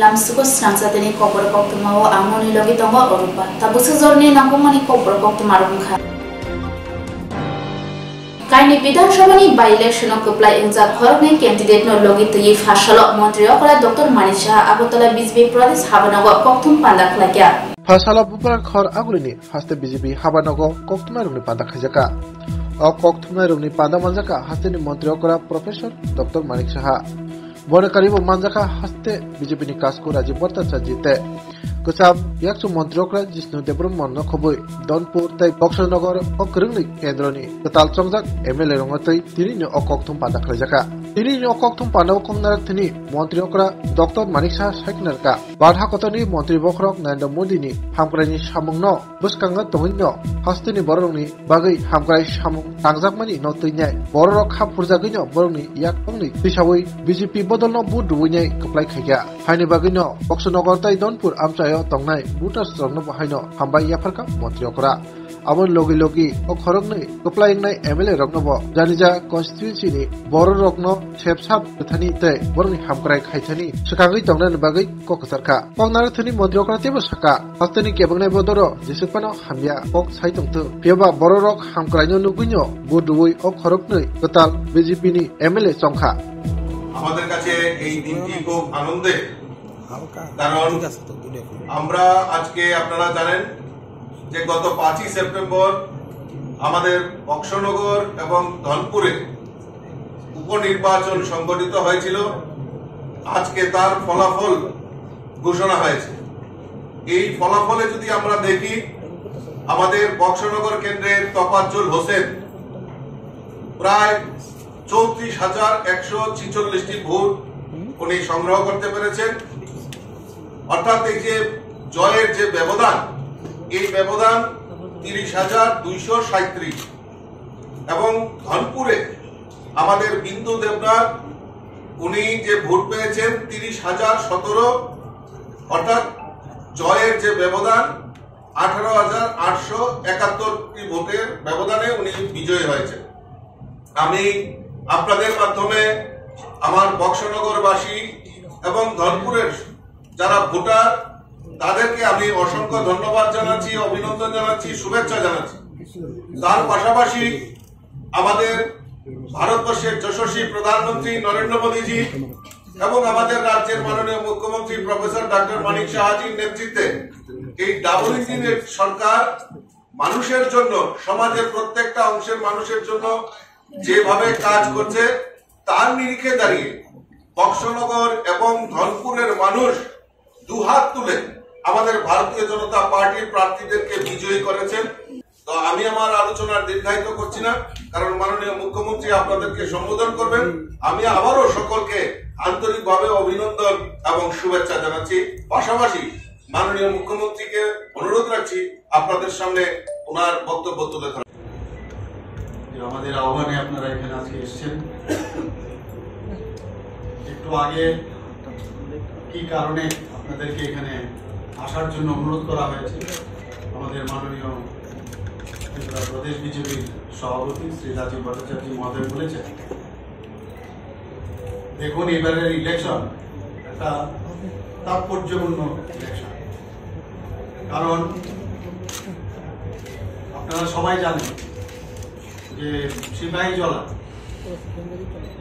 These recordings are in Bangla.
Lamsuko Snansatini Copper Coctumao, Amoni Logitongo Orupa, Tabusazorni Nakumani Copper Coctumarunka. Kaini Bidashavani by election of apply in the Korne candidate no logit to Yif Hashalo, Montreal, Dr. Manisha, Abotola Bizbi Province, Habanago, Coctum Pandak Lakia. Fashala Bupar Kor Agulini has the BGB Habanago, Coctumaruni Pandakajaka. Or Coctumaruni Pandamanzaka has the Montreal Professor, Dr. Manisha. Bonakaribu Manzaka haste BJP Kasko Rajiporta Sajite. Kusam Yaksu Montrokra Jisnu Debrum Mono Kobui, Donpur Tai Boxonogor, Okrungli, Kendroni, the Talsongzak, Emile Rongotai, Tirino Okoktum Pandakrajaka. Tirino Okoktum Pano Kongaratini, Montriokra, Dr. Manisha Sheknerka, Badhakotoni, Montribokrok, Nanda Mudini, Hamkrani Shamungno, Buskanga Tomino, Hastini Boroni, Bagi, Hamkrai Shamung, Tangzakmani, Notinya, Borok Hampuzagino, Boroni, Yakoni, Pishawi, BJP Bodono Buduine, Kaplai Kaya, Hani Bagino, Boxonogortai Donpur Amsa. Tongnai butas sorno bahaino hambai yafarka Montriokra abon logi o khoroknai koplaingnai MLA roknobo janija constituency ni boro rokno chepsap thani te borni hamkrai khaithani sakangai tongnan bagai kokasarka pongnar thani Montriokra tebo saka hastani kebangnai bodoro jesupano hamya kok saitongtu peba boro rok hamkraino nuguino budui o khoroknai total BJP ni MLA chongkha আমাদের কাছে এই দিনটি খুব আনন্দের কারণ আমরা আজকে আপনারা জানেন যে গত 5ই সেপ্টেম্বর আমাদের বক্সনগর এবং ধনপুরে উপনির্বাচন সংগঠিত হয়েছিল আজকে তার ফলাফল ঘোষণা হয়েছে এই ফলাফলে যদি আমরা দেখি আমাদের বক্সনগর কেন্দ্রের তোফাজ্জল হোসেন প্রায় 34,146টি ভোট উনি সংগ্রহ করতে পেরেছেন অর্থাৎ এই যে জয়ের যে ব্যবধান এই ব্যবধান 30,237 এবং ধনপুরে আমাদের বিন্দু দেবনাথ উনি যে ভোট পেয়েছেন 30,017 অর্থাৎ জয়ের যে ব্যবধান 18,871টি ভোটের ব্যবধানে উনি বিজয়ী হয়েছেন আমি আপনাদের মাধ্যমে আমার বক্সনগরবাসী এবং ধনপুরের যারা ভোটার তাদেরকে আমি অসংখ্য ধন্যবাদ জানাচ্ছি অভিনন্দন জানাচ্ছি শুভেচ্ছা জানাচ্ছি তার পাশাপাশি আমাদের ভারতবর্ষের যশস্বী প্রধানমন্ত্রী নরেন্দ্র মোদীজি এবং আমাদের রাজ্যের মাননীয় মুখ্যমন্ত্রী প্রফেসর ডক্টর মানিক সাহাজির নেতৃত্বে এই ডাবল ইঞ্জিনের সরকার মানুষের জন্য সমাজের প্রত্যেকটা অংশের মানুষের জন্য যেভাবে কাজ করছে তার নিরিখে দাঁড়িয়ে বক্সনগর এবং ধনপুরের মানুষ দুহাত তুলে আমাদের ভারতীয় জনতা পার্টির প্রার্থীদেরকে বিজয়ী করেছেন তো আমি আমার আলোচনার দীর্ঘায়িত করছি না কারণ মাননীয় মুখ্যমন্ত্রী আপনাদেরকে সম্বোধন করবেন আমি আবারও সকলকে আন্তরিকভাবে অভিনন্দন এবং শুভেচ্ছা জানাচ্ছি পাশাপাশি মাননীয় মুখ্যমন্ত্রীকে অনুরোধ রাখছি আপনাদের সামনে ওনার বক্তব্য তুলে ধরেন আমাদের আহ্বানে আপনারা এখানে আজকে এসেছেন একটু আগে কি কারণে আপনাদেরকে এখানে আসার জন্য অনুরোধ করা হয়েছে আমাদের মাননীয় ত্রিপুরা প্রদেশ বিজেপির সভাপতি শ্রী রাজীব ভট্টাচার্য মহোদয় বলেছেন দেখুন এবারের ইলেকশন একটা তাৎপর্যপূর্ণ ইলেকশন কারণ আপনারা সবাই জানেন যে সিপাহীজলা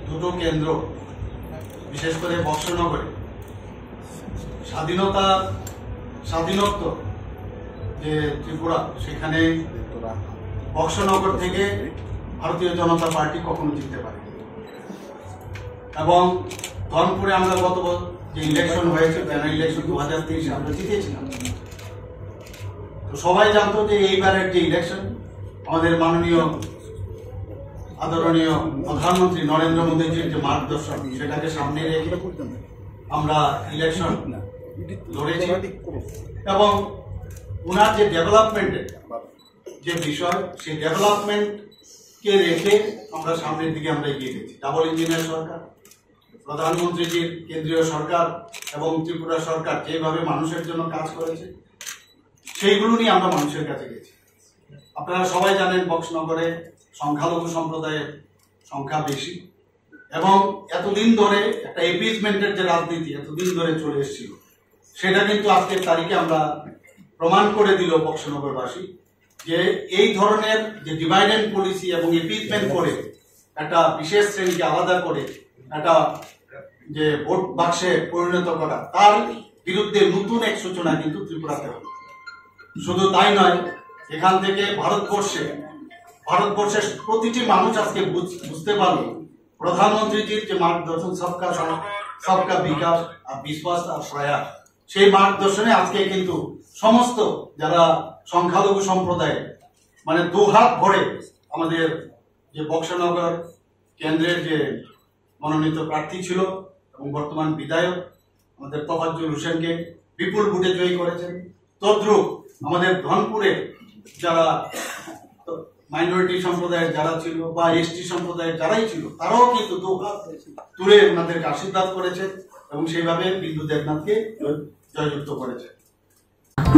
দুটো কেন্দ্র বিশেষ করে বক্সনগরে স্বাধীনত্ব যে ত্রিপুরা সেখানে বক্সনগর থেকে ভারতীয় জনতা পার্টি কখনো জিততে পারে এবং ধনপুরে আমরা গত যে ইলেকশন হয়েছে প্যানেল ইলেকশন 2023 আমরা জিতেছিলাম তো সবাই জানতো যে এইবারের যে ইলেকশন আমাদের মাননীয় আদরণীয় প্রধানমন্ত্রী নরেন্দ্র মোদীজির যে মার্গদর্শন সেটাকে সামনে রেখে আমরা ইলেকশন লড়েছি এবং ওনার যে ডেভেলপমেন্টের যে বিষয় সেই ডেভেলপমেন্টকে রেখে আমরা সামনের দিকে আমরা এগিয়ে গেছি ডাবল ইঞ্জিনের সরকার প্রধানমন্ত্রীজির কেন্দ্রীয় সরকার এবং ত্রিপুরা সরকার যেভাবে মানুষের জন্য কাজ করেছে সেইগুলো নিয়ে আমরা মানুষের কাছে গেছি আপনারা সবাই জানেন বক্সনগরে সংখ্যালঘু সম্প্রদায়ের সংখ্যা বেশি এবং এতদিন ধরে একটা এপিজমেন্টের যে রাজনীতি এতদিন ধরে চলে এসেছিল সেটা কিন্তু আজকের তারিখে আমরা প্রমাণ করে দিল বক্সনগরবাসী যে এই ধরনের যে ডিভাইড এন্ড পলিসি এবং এপিসমেন্ট করে একটা বিশেষ শ্রেণীকে আলাদা করে একটা যে ভোট বাক্সে পরিণত করা, তার বিরুদ্ধে নতুন এক সূচনা কিন্তু ত্রিপুরাতে হবে। শুধু তাই নয়, এখান থেকে ভারতবর্ষের প্রতিটি মানুষ আজকে বুঝতে পারলো প্রধানমন্ত্রীজির যে মার্গদর্শন সবকা সাথ সবকা বিকাশ আর বিশ্বাস আর প্রয়াস, সেই মার্গদর্শনে আজকে কিন্তু সমস্ত যারা সংখ্যালঘু সম্প্রদায় মানে দুহাত ভরে আমাদের যে বক্সনগর কেন্দ্রের যে মনোনীত প্রার্থী ছিল এবং বর্তমান বিধায়ক আমাদের তোফাজ্জল হোসেনকে বিপুল ভোটে জয়ী করেছেন। তদ্রুপ আমাদের ধনপুরে যারা মাইনরিটি সম্প্রদায়ের যারা ছিল বা এসটি সম্প্রদায়ের যারাই ছিল, তারাও কিন্তু দুহাত তুলে ওনাদেরকে আশীর্বাদ করেছে এবং সেইভাবে বিন্দু দেবনাথকে জয়যুক্ত করেছে।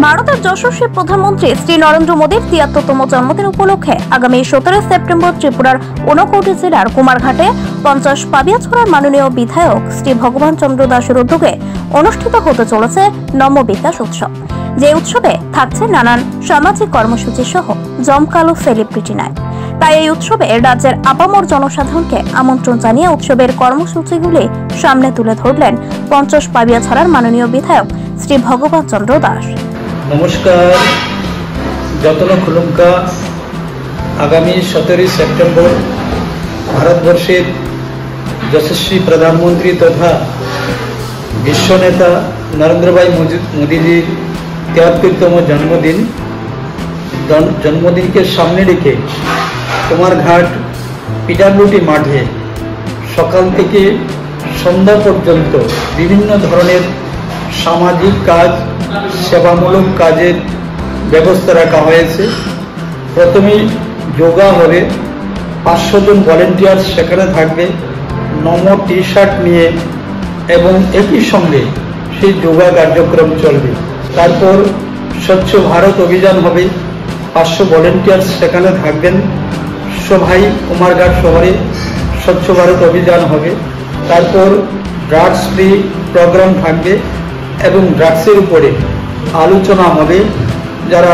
ভারতের যশস্বী প্রধানমন্ত্রী শ্রী নরেন্দ্র মোদীর ৭৩তম জন্মদিন উপলক্ষে আগামী ১৭ সেপ্টেম্বর ত্রিপুরার ঊনকোটি জেলার কুমারঘাটে ৫০ পাবিয়াছড়ার মাননীয় বিধায়ক শ্রী ভগবান চন্দ্র দাসের উদ্যোগে অনুষ্ঠিত হতে চলেছে নম বিকাশ উৎসব। যে উৎসবে থাকছে নানান সামাজিক কর্মসূচি সহ জমকালো সেলিব্রিটি নাইট। তাই এই উৎসবে রাজ্যের আপামর জনসাধারণকে আমন্ত্রণ জানিয়ে উৎসবের কর্মসূচিগুলি সামনে তুলে ধরলেন ৫০ পাবিয়াছড়ার মাননীয় বিধায়ক শ্রী ভগবান চন্দ্র দাস। নমস্কার, যতন খুলুমকা। আগামী ১৭ সেপ্টেম্বর ভারতবর্ষের যশস্বী প্রধানমন্ত্রী তথা বিশ্বনেতা নরেন্দ্র ভাই মোদীজির ৭৩তম জন্মদিনকে সামনে রেখে কুমারঘাট পিডাব্লিউডি মাঠে সকাল থেকে সন্ধ্যা পর্যন্ত বিভিন্ন ধরনের সামাজিক কাজ, সেবামূলক কাজের ব্যবস্থা রাখা হয়েছে। প্রথমেই যোগা হবে, ৫০০ জন ভলেন্টিয়ার সেখানে থাকবে নমো টি শার্ট নিয়ে, এবং একই সঙ্গে সেই যোগা কার্যক্রম চলবে। তারপর স্বচ্ছ ভারত অভিযান হবে, ৫০০ ভলেন্টিয়ার সেখানে থাকবেন। সবাই কুমারঘাট শহরে স্বচ্ছ ভারত অভিযান হবে। তারপর ড্রাগস ফ্রি প্রোগ্রাম থাকবে এবং ড্রাগসের উপরে আলোচনা হবে। যারা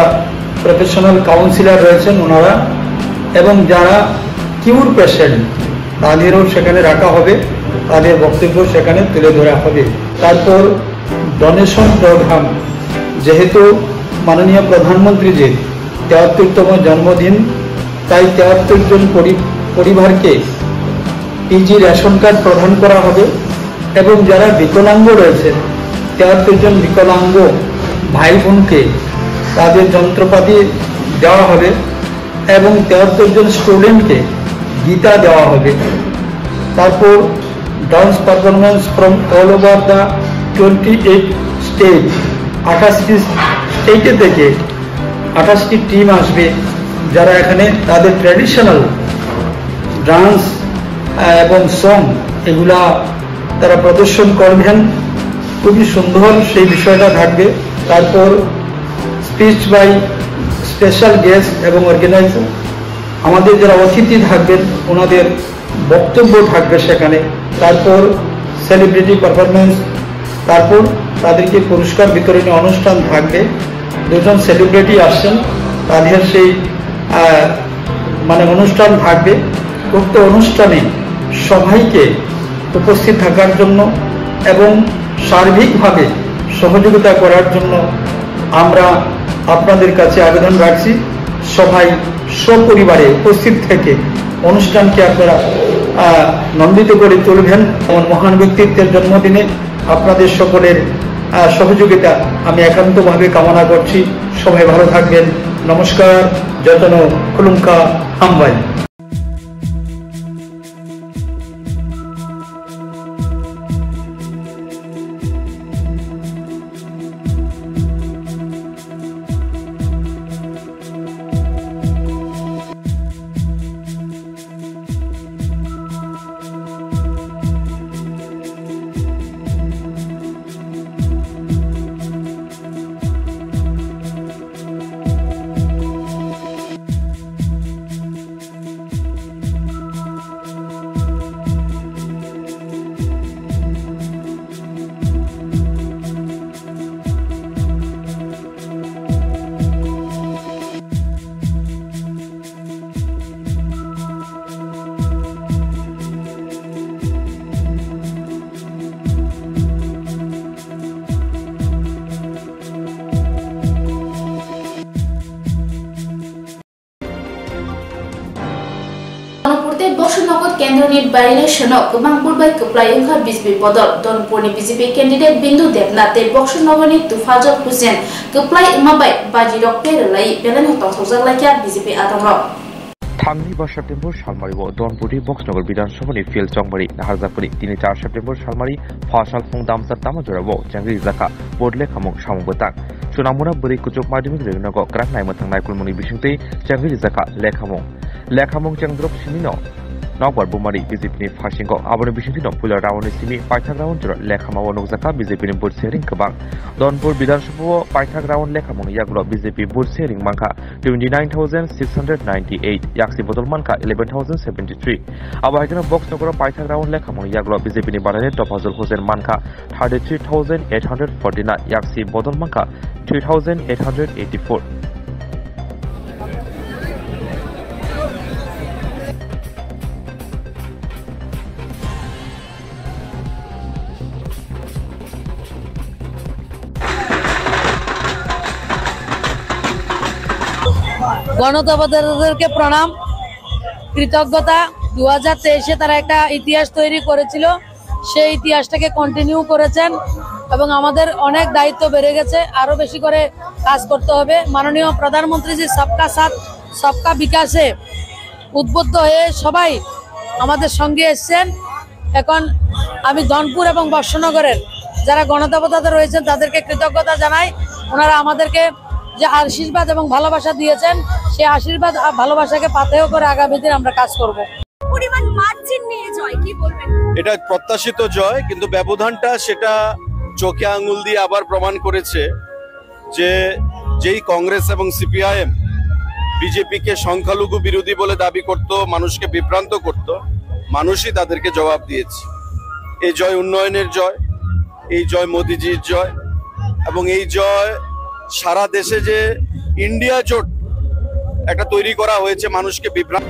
প্রফেশনাল কাউন্সিলর রয়েছেন ওনারা এবং যারা কিউর পেশেন্ট তাদেরও সেখানে রাখা হবে, তাদের বক্তব্য সেখানে তুলে ধরা হবে। তারপর ডোনেশন প্রোগ্রাম, যেহেতু মাননীয় প্রধানমন্ত্রীজির ৭৩তম জন্মদিন, তাই ৭৩ জন পরিবারকে পিজি রেশন কার্ড প্রদান করা হবে এবং যারা বিকলাঙ্গ রয়েছে ৭৩ জন বিকলাঙ্গ ভাই বোনকে তাদের যন্ত্রপাতি দেওয়া হবে এবং ৭৩ জন স্টুডেন্টকে গীতা দেওয়া হবে। তারপর dance performance from all over the 28 state, 28টি স্টেটে থেকে 28টি টিম আসবে, যারা এখানে তাদের ট্র্যাডিশনাল ডান্স এবং সং এগুলা তারা প্রদর্শন করবেন। খুবই সুন্দর সেই বিষয়টা থাকবে। তারপর স্পিচ বাই স্পেশাল গেস্ট এবং অর্গানাইজার, আমাদের যারা অতিথি থাকবেন ওনাদের বক্তব্য থাকবে সেখানে। তারপর সেলিব্রিটি পারফরমেন্স, তারপর তাদেরকে পুরস্কার বিতরণী অনুষ্ঠান থাকবে। 2 জন সেলিব্রিটি আসছেন, তাদের সেই অনুষ্ঠান থাকবে। উক্ত অনুষ্ঠানে সবাইকে উপস্থিত থাকার জন্য এবং সার্বিকভাবে সহযোগিতা করার জন্য আমরা আপনাদের কাছে আবেদন রাখছি। সবাই সপরিবারে উপস্থিত থেকে অনুষ্ঠানকে আপনারা নন্দিত করে তুলবেন। এমন মহান ব্যক্তিত্বের জন্মদিনে আপনাদের সকলের সহযোগিতা আমি একান্তভাবে কামনা করছি। সবাই ভালো থাকবেন। নমস্কার। যতন খুলুমকা হামবাই। केंद्रनि बाइ-इलेक्शनाव गोबां बुटबाय कप्लाय ओंखा बिजेपि बदल धनपुरनि बिजेपि कैंडिडेट बिंदु देबनाथ ते बक्सनगरनि तुफाजल हुसैन कप्लाय ओंमाबाय बाजिरक पेरलाई बेलेन हतसजागलायखा बिजेपि आदमरक थांनि 5 सेप्टेम्बर सालमारिव धनपुरनि बक्सनगर विधानसभानि फिल्ड चंबारि नाहारजाफोरि 4 सेप्टेम्बर सालमारि फासाल फुं दामसा दामजराव जांगि जाखा बदले खामुं सामुंबतां सुनामुना बोरै कुचुक माध्यमिक रेगनागो क्राक नायमथां नायकुलमुनि बिसिंतै जांगि जाखा लेखामुं चंद्रक सिमिनो नगबार बुमारि बिजेपिनि फासिंगो आबनि बिसिंतिनो पुला रावनि सिमि पाइथाक रावन जरा लेखामाव नगजाखा बिजेपिनि बुट शेयरिं गोबां धनपुर विधानसभाव पाइथाक रावन लेखामुनि यागुलो बिजेपि बुट शेयरिं मानखा 29698 याक्सि बदल मानखा 11073 आबाहायजों बक्सनगर पाइथाक रावन लेखामुनि यागुलो बिजेपिनि बादायनि तफाजुल हुसैन मानखा 33849 याक्सि बदल मानखा 2884 গণতন্ত্রকে প্রণাম কৃতজ্ঞতা 2023 তারা একটা ইতিহাস তৈরি করেছিল সেই ইতিহাসটাকে কন্টিনিউ করেছেন এবং আমাদের অনেক দায়িত্ব বেড়ে গেছে আরো বেশি করে কাজ করতে হবে মাননীয় প্রধানমন্ত্রী জি সবকা সাথ সবকা বিকাশে উদ্বুদ্ধ হয়ে সবাই আমাদের সঙ্গে এসেছেন এখন আমি ধনপুর এবং বর্ষনগরের যারা গণতন্ত্রতে রয়েছেন তাদেরকে কৃতজ্ঞতা জানাই ওনারা আমাদেরকে যে আশীর্বাদ এবং ভালোবাসা দিয়েছেন সেই আশীর্বাদ আর ভালোবাসাকে পাথেয় করে আগামী দিন আমরা কাজ করব পরিমাণ মার্জিন নিয়ে জয় কি বলবেন এটা প্রত্যাশিত জয় কিন্তু ব্যবধানটা সেটা চোখে আঙুল দিয়ে আবার প্রমাণ করেছে যে যেই কংগ্রেস এবং সিপিআইএম বিজেপিকে সংখ্যালঘু বিরোধী বলে দাবি করত মানুষকে বিভ্রান্ত করত মানুষই তাদেরকে জবাব দিয়েছে এই জয় উন্নয়নের জয় এই জয় মোদিজির জয় এবং এই জয় সারা দেশে যে ইন্ডিয়া জোট একটা তৈরি করা হয়েছে মানুষকে বিভ্রান্ত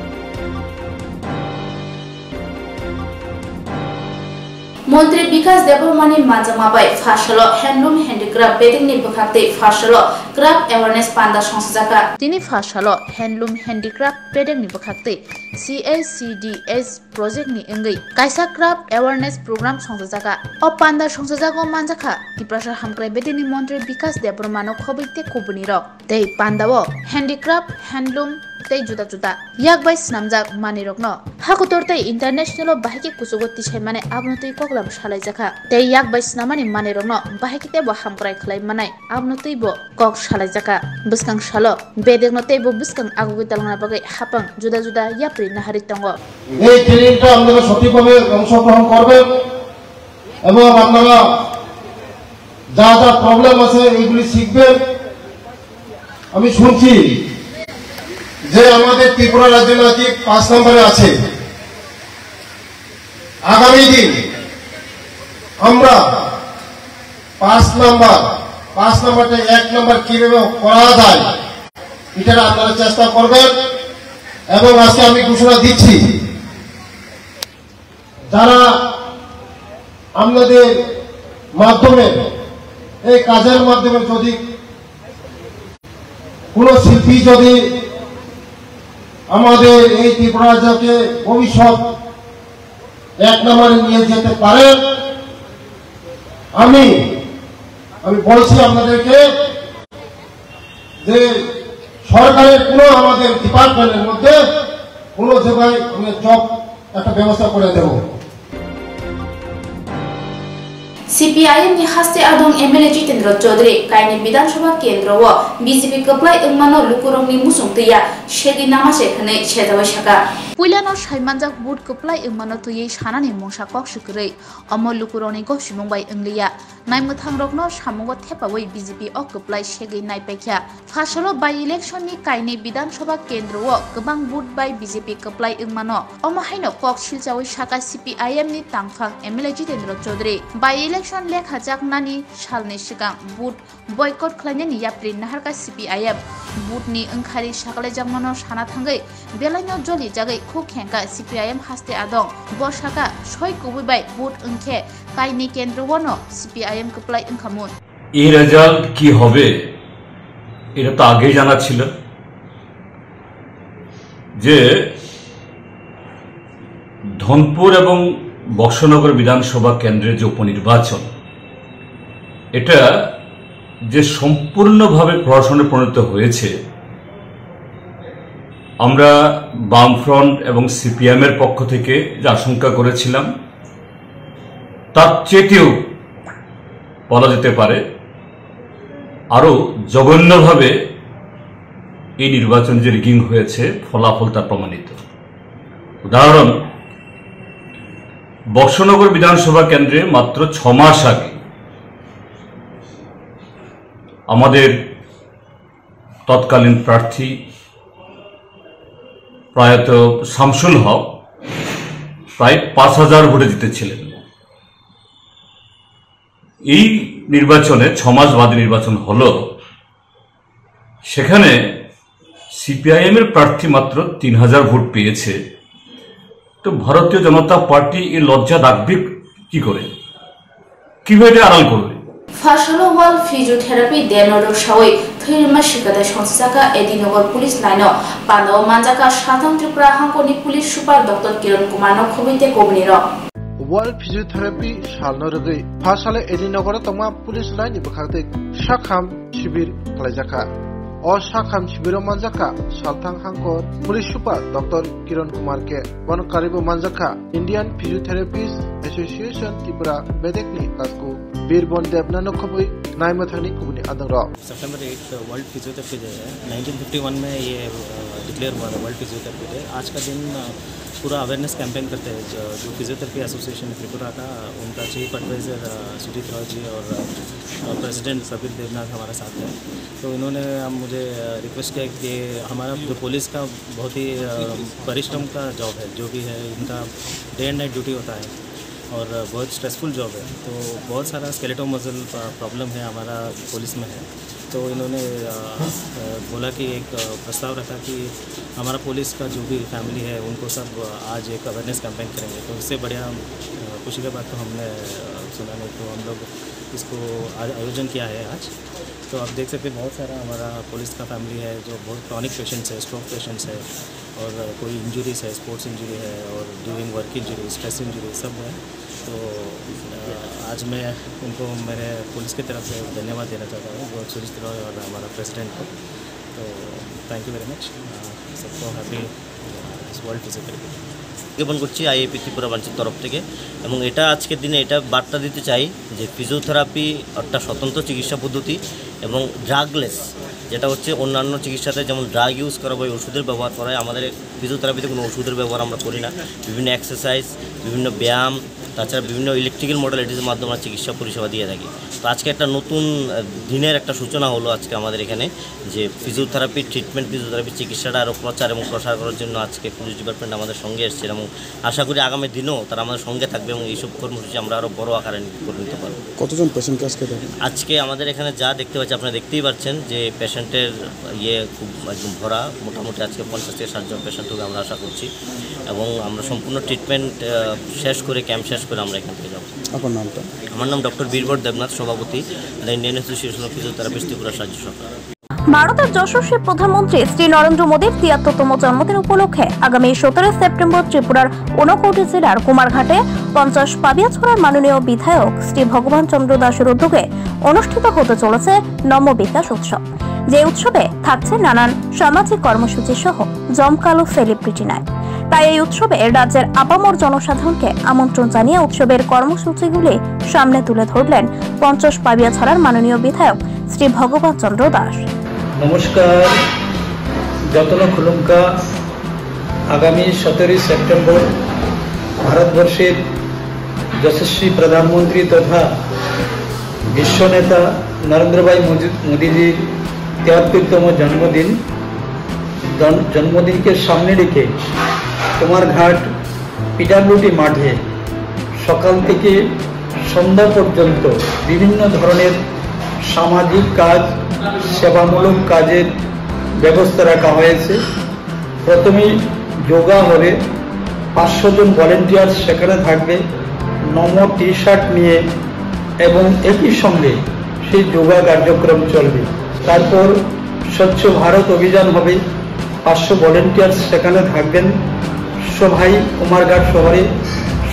মন্ত্রী বিকাশ দেববর্মানি মাজামাবাই ফাশালো হ্যান্ডলুম হ্যান্ডিক্রাফট বেদিংনি বখাতে ফাশালো ক্রাফট অ্যাওয়ারনেস পান্ডা সংস্থাকা তিনি ফাশালো হ্যান্ডলুম হ্যান্ডিক্রাফট বেদিংনি বখাতে CACDS প্রজেক্টনি এঙ্গৈ কাইসা ক্রাফট অ্যাওয়ারনেস প্রোগ্রাম সংস্থাকা অ পান্ডা সংস্থাজাগো মানজাখা তিপ্রাসা হামক্রাই বেদিংনি মন্ত্রী বিকাশ দেববর্মানো খবৈতে কুবনি রক তেই পান্ডাও handicraft handloom tei juda juda yak bai snamjak mani rokno hakutor tei international bahiki kusugoti saimane abnotui koklam salai jakha tei yak bai snamani mani rokno bahiki te bo hamkrai khlai manai abnotui bo kok salai jakha buskang salo bedegno tei bo buskang agugui talna bagai hapang juda juda yapri nahari tongo এই ট্রেনিংটা আপনারা সঠিকভাবে অংশগ্রহণ করবেন এবং আপনারা যা যা প্রবলেম আছে এইগুলি শিখবেন আমি শুনছি যে আমাদের ত্রিপুরা রাজ্য নাকি 5 নম্বরে আছে আগামী দিন আমরা 5 নম্বরটা 1 নম্বর কিভাবে করা যায় এটা আপনারা চেষ্টা করবেন এবং আজকে আমি ঘোষণা দিচ্ছি যারা আমাদের মাধ্যমে এই কাজের মাধ্যমে যদি কোনো শিল্পী যদি আমাদের এই ত্রিপুরা রাজ্যকে ভবিষ্যৎ 1 নম্বরে নিয়ে যেতে পারে আমি বলছি আপনাদেরকে যে সরকারের কোনো আমাদের ডিপার্টমেন্টের মধ্যে কোনো জায়গায় আমি জব একটা ব্যবস্থা করে দেব CPIM ni haste adong MLA Jitendra Chaudhary kaini Bidhanasabha Kendra o BJP kaplai engmano lukurongni musungtiya shegi namase khane chedabai shaka puilano saimanjak bud kaplai engmano tuyei sanani mungsa kok sukrei amo lukurongni go simungbai engliya naimuthang rokno samungo thepawai BJP o kaplai shegi naipekya fasalo by election ni kaini Bidhanasabha Kendra o gobang bud by BJP kaplai engmano omo haino kok silchawai shaka CPIM ni tangphang MLA Jitendra Chaudhary by election lekha jaknani salni sigang bud boycott khlainani yapri naharka CPIM bud ni engkhari sakale jakmano sana thangai belaino joli jagai khu khenka CPIM haste adong borsaka soi kububai bud engkhe kaini kendra wono CPIM kaplai engkhamun এই রেজাল্ট কি হবে এটা তো আগে জানা ছিল যে ধনপুর এবং বক্সনগর বিধানসভা কেন্দ্রের যে উপনির্বাচন, এটা যে সম্পূর্ণভাবে প্রহসনে পরিণত হয়েছে, আমরা বামফ্রন্ট এবং সিপিএম এর পক্ষ থেকে যে আশঙ্কা করেছিলাম তার চেয়েও বলা যেতে পারে আরো জঘন্যভাবে এই নির্বাচন যে রিগিং হয়েছে ফলাফল তা প্রমাণিত। উদাহরণ, বক্সনগর বিধানসভা কেন্দ্রে মাত্র 6 মাস আগে আমাদের তৎকালীন প্রার্থী প্রয়াত শামসুল হক প্রায় 5000 ভোটে জিতেছিলেন। এই নির্বাচনে 6 মাস বাদে নির্বাচন হলো, সেখানে সিপিআইএম এর প্রার্থী মাত্র 3000 ভোট পেয়েছে। তো ভারতীয় জনতা পার্টি এই লজ্জা রাখবে কি করে, কিভাবে আড়াল করবে? ফাসলো ওয়াল ফিজিওথেরাপি দেনরক সাওই থৈরমা শিকাদা সংস্থাকা এডিনগর পুলিশ লাইন পান্দাও মানজাকা সাধারণ ত্রিপুরা হাঙ্কনি পুলিশ সুপার ডক্টর কিরণ কুমার খবিতে কবনির ওয়াল ফিজিওথেরাপি সালনরগৈ ফাসালে এডিনগর তমা পুলিশ লাইন বখাতে শাখাম শিবির খালাইজাকা। ও শাখাম শিবির মানজাকা সালথাং হাঙ্কর পুলিশ সুপার ডক্টর কিরণ কুমার কে বনকারিব মানজাকা Indian physiotherapist association Tripura बेदेकनि Cosco बीरबन देवनानो खबै नायमथानि कुबनि आदंग सितंबर 8 वर्ल्ड फिजियोथेरेपी डे है। 1951 में ये डिक्लेयर हुआ था वर्ल्ड फिजियोथेरेपी डे। आज का दिन पूरा अवेयरनेस कैंपेन करते हैं। जो फिजियोथेरेपी एसोसिएशन त्रिपुरा का उनका चीफ एडवाइज़र सुजीत राव जी और प्रेसिडेंट सबीर देवनाथ हमारे साथ हैं। तो इन्होंने मुझे रिक्वेस्ट किया कि हमारा जो पुलिस का बहुत ही परिश्रम का जॉब है, जो भी है इनका डे एंड नाइट ड्यूटी होता है और बहुत स्ट्रेसफुल जॉब है। तो बहुत सारा स्केलेटो मसल प्रॉब्लम है हमारा पुलिस में है। तो इन्होंने बोला कि एक प्रस्ताव रखा कि हमारा पुलिस का जो भी फैमिली है उनको सब आज एक अवेयरनेस कैंपेन करेंगे। तो इससे बढ़िया खुशी के बाद तो हमने सुना नहीं, तो हम लोग इसको आयोजन किया है आज। तो आप देख सकते हैं बहुत सारा हमारा पुलिस का फैमिली है जो बहुत क्रॉनिक पेशेंट्स है, स्ट्रोक पेशेंट्स है और कोई इंजरीज है, स्पोर्ट्स इंजरी है और during work injury, stress injury सब है। तो आज मैं उनको मेरे पुलिस की तरफ से धन्यवाद देना चाहता हूँ, बहुत सुजीत राव और हमारा प्रेसिडेंट को। तो थैंक यू वेरी मच, सबको हैप्पी वर्ल्ड फिजियोथेरेपी জ্ঞাপন করছি আইএপি ত্রিপুরা ব্রাঞ্চের তরফ থেকে। এবং এটা আজকের দিনে এটা বার্তা দিতে চাই যে ফিজিওথেরাপি একটা স্বতন্ত্র চিকিৎসা পদ্ধতি এবং ড্রাগলেস, যেটা হচ্ছে অন্যান্য চিকিৎসাতে যেমন ড্রাগ ইউজ করা হয়, ওষুধের ব্যবহার করা হয়, আমাদের ফিজিওথেরাপিতে কোনো ওষুধের ব্যবহার আমরা করি না। বিভিন্ন এক্সারসাইজ, বিভিন্ন ব্যায়াম, তাছাড়া বিভিন্ন ইলেকট্রিক্যাল মডালিটিসের মাধ্যমে আমরা চিকিৎসা পরিষেবা দিয়ে থাকি। তো আজকে একটা নতুন দিনের একটা সূচনা হলো আজকে আমাদের এখানে, যে ফিজিওথেরাপি ট্রিটমেন্ট, ফিজিওথেরাপি চিকিৎসাটা আরও প্রচার এবং প্রসার করার জন্য আজকে পুলিশ ডিপার্টমেন্ট আমাদের সঙ্গে এসেছে এবং আশা করি আগামী দিনেও তারা আমাদের সঙ্গে থাকবে এবং এইসব কর্মসূচি আমরা আরও বড় আকারে করে নিতে পারবো। কতজন পেশেন্টকে আজকে আমাদের এখানে যা দেখতে পাচ্ছি, আপনারা দেখতেই পাচ্ছেন যে পেশেন্টের খুব একদম ভরা, মোটামুটি আজকে 50 থেকে 60 জন পেশেন্ট হবে আমরা আশা করছি। এবং আমরা সম্পূর্ণ ট্রিটমেন্ট শেষ করে, ক্যাম্প শেষ করে আমরা এখান থেকে যাবো। আপনার নামটা? আমার নাম ডক্টর বীরবর দেবনাথ, সভাপতি the Indian association of physiotherapist Tripura রাজ্য সরকার। ভারতের যশস্বী প্রধানমন্ত্রী শ্রী নরেন্দ্র মোদীর ৭৩তম জন্মদিন উপলক্ষে আগামী ১৭ সেপ্টেম্বর ত্রিপুরার ঊনকোটি জেলার কুমারঘাটে ৫০ পাবিয়াছড়ার মাননীয় বিধায়ক শ্রী ভগবান চন্দ্র দাসের উদ্যোগে অনুষ্ঠিত হতে চলেছে নম বিকাশ উৎসব। যে উৎসবে থাকছে নানান সামাজিক কর্মসূচি সহ জমকালো সেলিব্রিটি নাইট। তাই এই উৎসবে রাজ্যের আপামর জনসাধারণকে আমন্ত্রণ জানিয়ে উৎসবের কর্মসূচিগুলি সামনে তুলে ধরলেন ৫০ পাবিয়াছড়ার মাননীয় বিধায়ক শ্রী ভগবান চন্দ্র দাস। নমস্কার, যতন খুলুমকা। আগামী ১৭ সেপ্টেম্বর ভারতবর্ষের যশস্বী প্রধানমন্ত্রী তথা বিশ্বনেতা নরেন্দ্র ভাই মোদীজির ৭৩তম জন্মদিনকে সামনে রেখে কুমারঘাট পিডাব্লিউডি মাঠে সকাল থেকে সন্ধ্যা পর্যন্ত বিভিন্ন ধরনের সামাজিক কাজ, সেবামূলক কাজের ব্যবস্থা রাখা হয়েছে। প্রথমেই যোগা হবে, ৫০০ জন ভলেন্টিয়ার সেখানে থাকবে নম টি শার্ট নিয়ে, এবং একই সঙ্গে সেই যোগা কার্যক্রম চলবে। তারপর স্বচ্ছ ভারত অভিযান হবে, ৫০০ ভলেন্টিয়ার সেখানে থাকবেন, সভায় কুমারঘাট শহরে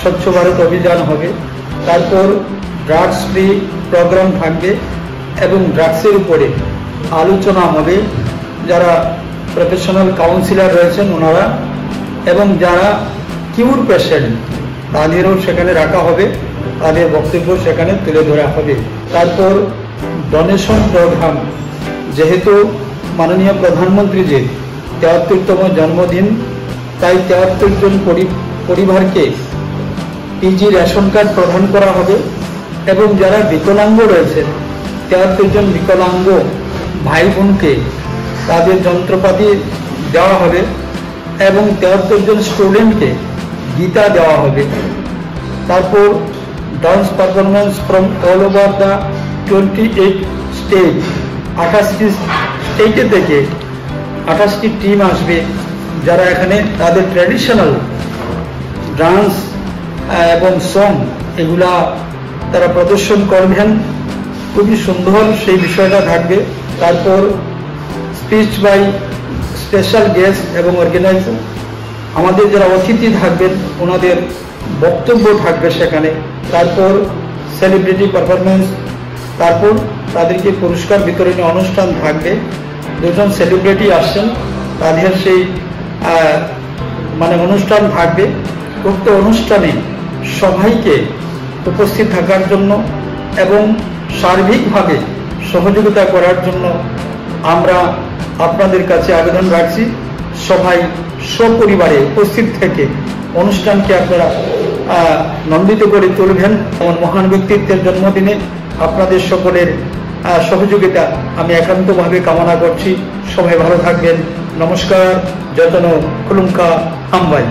স্বচ্ছ ভারত অভিযান হবে, তারপর ড্রাগস ফ্রি প্রোগ্রাম থাকবে এবং ড্রাগসের উপরে আলোচনা হবে। যারা প্রফেশনাল কাউন্সিলর রয়েছেন ওনারা এবং যারা কিউর পেশেন্ট তাদেরও সেখানে রাখা হবে, তাদের বক্তব্য সেখানে তুলে ধরা হবে। তারপর ডোনেশন প্রোগ্রাম, যেহেতু মাননীয় প্রধানমন্ত্রীজির ৭৩তম জন্মদিন, তাই ৭৩ জন পরিবারকে পিজি রেশন কার্ড প্রদান করা হবে এবং যারা বিকলাঙ্গ রয়েছে ৭৩ জন বিকলাঙ্গ ভাই বোনকে তাদের যন্ত্রপাতি দেওয়া হবে এবং ৭৩ জন স্টুডেন্টকে গীতা দেওয়া হবে। তারপর dance performance from all over the 28 state, 28টি স্টেটে থেকে 28টি টিম আসবে, যারা এখানে তাদের ট্র্যাডিশনাল ডান্স এবং সং এগুলা তারা প্রদর্শন করবেন। খুবই সুন্দর সেই বিষয়টা থাকবে। তারপর স্পিচ বাই স্পেশাল গেস্ট এবং অর্গানাইজার, আমাদের যারা অতিথি থাকবেন ওনাদের বক্তব্য থাকবে সেখানে। তারপর সেলিব্রিটি পারফরমেন্স, তারপর তাদেরকে পুরস্কার বিতরণী অনুষ্ঠান থাকবে। দুজন সেলিব্রিটি আসছেন, তাদের সেই অনুষ্ঠান থাকবে। উক্ত অনুষ্ঠানে সবাইকে উপস্থিত থাকার জন্য এবং সার্বিকভাবে সহযোগিতা করার জন্য আমরা আপনাদের কাছে আবেদন রাখছি। সবাই সপরিবারে উপস্থিত থেকে অনুষ্ঠানকে আপনারা নন্দিত করে তুলবেন। এমন মহান ব্যক্তিত্বের জন্মদিনে আপনাদের সকলের সহযোগিতা আমি একান্তভাবে কামনা করছি। সবাই ভালো থাকবেন। নমস্কার। যতন খুলুঙ্কা হামবাই।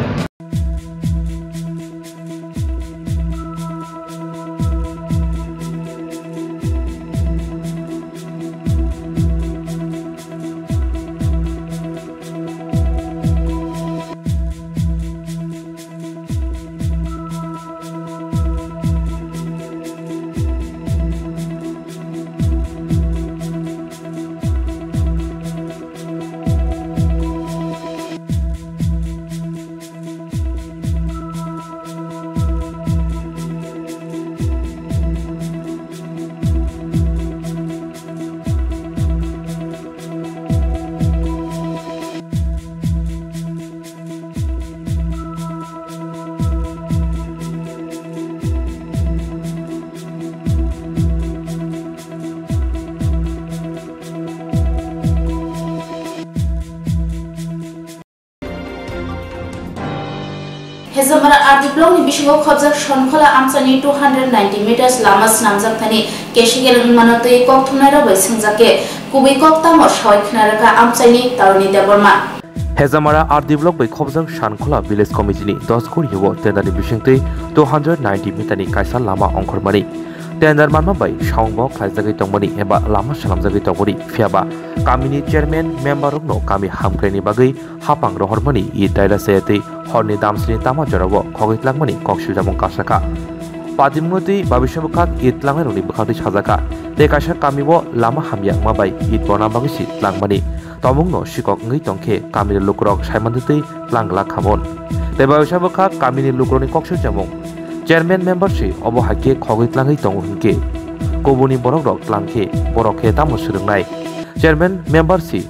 Hezamara Artiblong ni bisingo khobjak sonkhola amsani 290 meters lama snamjak thani keshigel manotei kok thunai bai singjake kubi kok tamo shoikhnaraka amsani taruni deborma Hezamara Artiblong bai khobjak sankhola village committee ni 10 kori hibo tendani bisingtei 290 metani kaisa lama ongkhormani tender manma bai saungbok khlaijagai tongmani eba lama salamjagai tongmani fiaba kamini chairman member rokno kami hamkreni bagai hapang rohormani I daira sayate horni damsini tama jorabo khogitlangmani kokshujamong kasaka padimngoti babishabukak itlangroni bukhati sajaka te kaisa kamibo lama hamyakma bai itbona bagisi tlangmani tomungno sikok ngai tongkhe kamini lukrok saimanditei tlangla khamon te babishabukak kamini lukroni kokshujamong chairman membership obo hake khogitlangai tongunke kobuni borok rok tlangkhe borokhe tamo srungnai chairman membership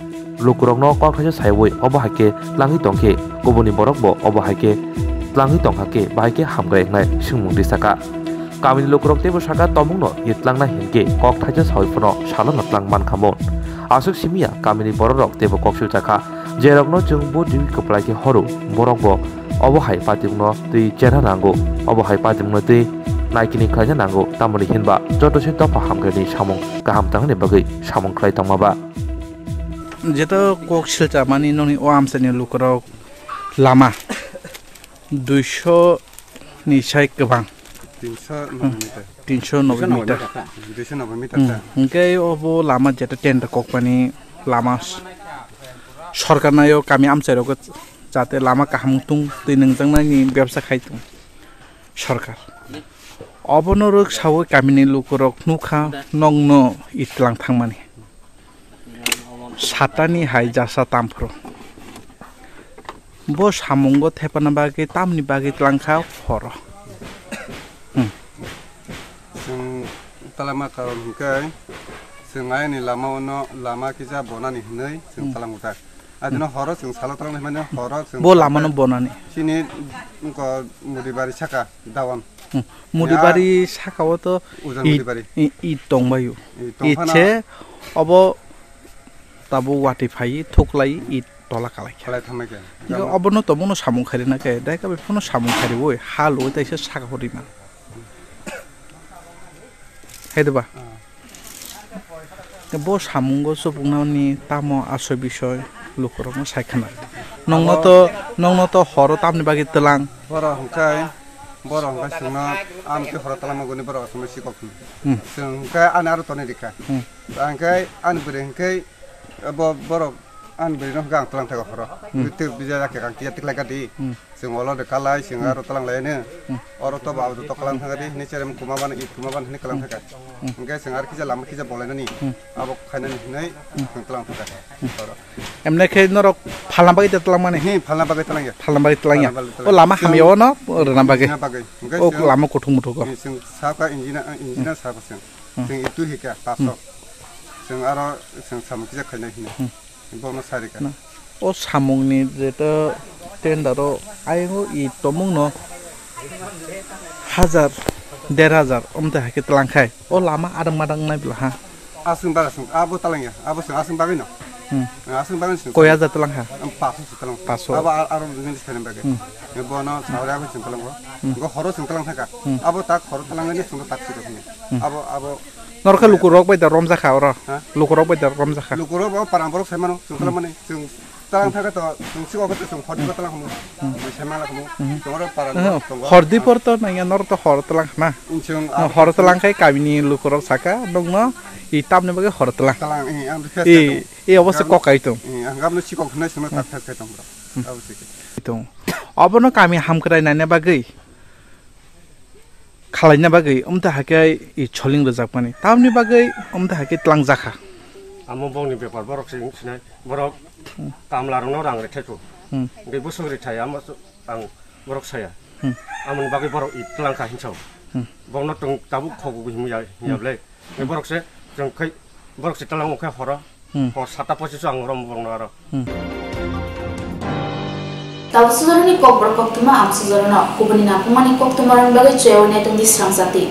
lukurokno kokhaja saiwoi obo hake tlangi tongkhe kobuni borok bo obo hake tlangi tonghake bahake hamgraingnai singmung disaka kamini lukurok tebo saka tomungno itlangna hinke kokthaja sawipono salon tlang mankhamon asuk simia kamini borok tebo koksu chaka jerokno jungbo diwi koplaike horu borok bo obo hai patimno tui chera nango obo hai patimno tui naikini khaja nango tamoni hinba joto se topa hamgreni samung kaham tangni bagai samung khlai tangmaba যেটা কক শিলচা মানে ননি ও আমসানি লুকরক Lama 200 ni sai kebang 390 meter 290 meter ngai obo lama jeta tender kok pani lama সরকার নায়ও কামি আমসাইরক যাতে লামা কাহামতুং তুই নংজংনানি ব্যবসা খাইতুং সরকার অবনরক সাও কামিনি লুকরক নুখা নংন ইতলাং থাংমানি সাতানি হাই জাসা তামফ্র bo samungo thepana bagi tamni bagi tlangkha horo जों तालामा खारन हिkai जों आइनि लामा उनो लामा किजा बनानि हनै जों तालामुता आदिनो हरो जों साला तालाम माने हरो जों bo lamano bonani सिनि को मुदिबारि साका दावन मुदिबारि साकाओ तो इ tongbayo इचे obo tabo wati phai thoklai i tola kalai खालाय थामायके obono tomono samung khari na ke dai ka befono samung khari oi halo taise saka horima hedeba bo samungo supungnauni tamo asoi bishoy lukorong saikhana nongno to horo tamni bagi telang boro hongkai sungna amke horo talang magoni boro asome sikok sungkai an aru toni dikha angkai an berengkai boro an berino gang talang thago horo itu bija ke gang tiatik lagadi sing olo de kalai sing aru talang laine oro to babu to kalang thagadi ni cerem kumaban ni kalang thaga angkai sing ar kija lama kija bolainani abo khaina ni nei talang thaga horo emne ke norok phalna bagi telang mane phalna bagi telang ya o lama hamyo no rena bagi o lama kothum mutho ko sing saka injina saka sing itu hika paso sing aro sing samkija khaina hine bono sarika o samungni jeta tendaro aingo I tomung no 1000 1000 omta hake telangkai o lama adang madang nai bila ha asung barasung abo talangya abo sing asung bagino asung bagin sing koya za telangha paso telang paso abo aro ni sene bage bono sawra ko sing telang go horo sing telang thaka abo tak horo telang ni sing tak sik abo norka lukurok bai da romza kha ora lukurok bai da romza kha lukurok ba paramborok semano sing telang mane sing talang thaka to sing siko ko sing hodi telang mu semala ko toro paramborok hordi porto naya nor to hor telang na hor telang kai kabini lukurok saka nongno I tamne bage hor telang e obose kokai to angam no siko khna sima tak tak kai tombra obose to obono kami hamkrai nane bagai khalainya bagai umta hakai I choling rojak mani tamni bagai umta hakai tlang jakha amo bongni bepar borok sing sinai borok kamlarong no rang retheko ngai busung rethai amo ang borok saya amon bagai borok I tlang kha hinchau bongno tung tabu khogu himu ya yable ngai borok se jong kai borok se tlang okha hora hor sata posi ang rom bongno aro Tahu sejauh ini kok berkok tuma am sejauh na kubeni na pemani kok tumaran bagai cewek netung di serang sati.